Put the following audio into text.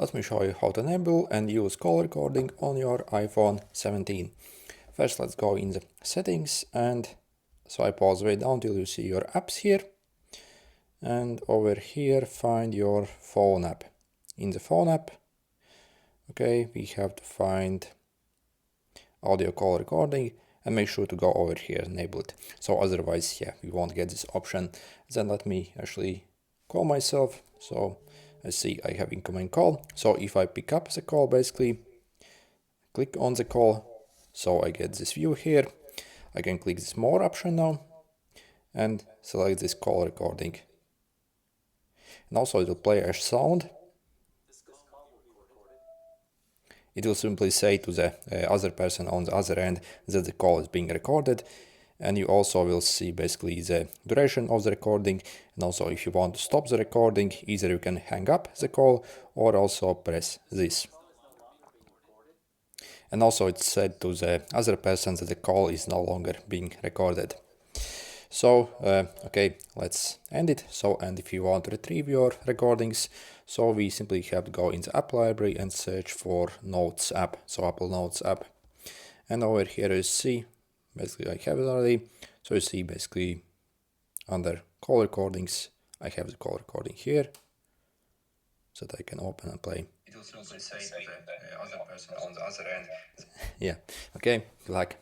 Let me show you how to enable and use call recording on your iPhone 17. First, let's go in the settings and swipe all the way down till you see your apps here. And over here, find your phone app. In the phone app, okay, we have to find audio call recording and make sure to go over here, enable it. So otherwise, yeah, we won't get this option. Then let me actually call myself. So I see I have incoming call. So if I pick up the call, basically click on the call, so I get this view here. I can click this more option now and select this call recording. And also it will play a sound. It will simply say to the other person on the other end that the call is being recorded. And you also will see basically the duration of the recording. And also if you want to stop the recording, either you can hang up the call or also press this. And also it's said to the other person that the call is no longer being recorded. So, okay, let's end it. So, and if you want to retrieve your recordings, so we simply have to go in the app library and search for Notes app, so Apple Notes app. And over here you see, basically I have it already. So you see basically under call recordings, I have the call recording here, so that I can open and play. It will simply say to the other person on the other end. Yeah, okay, good luck.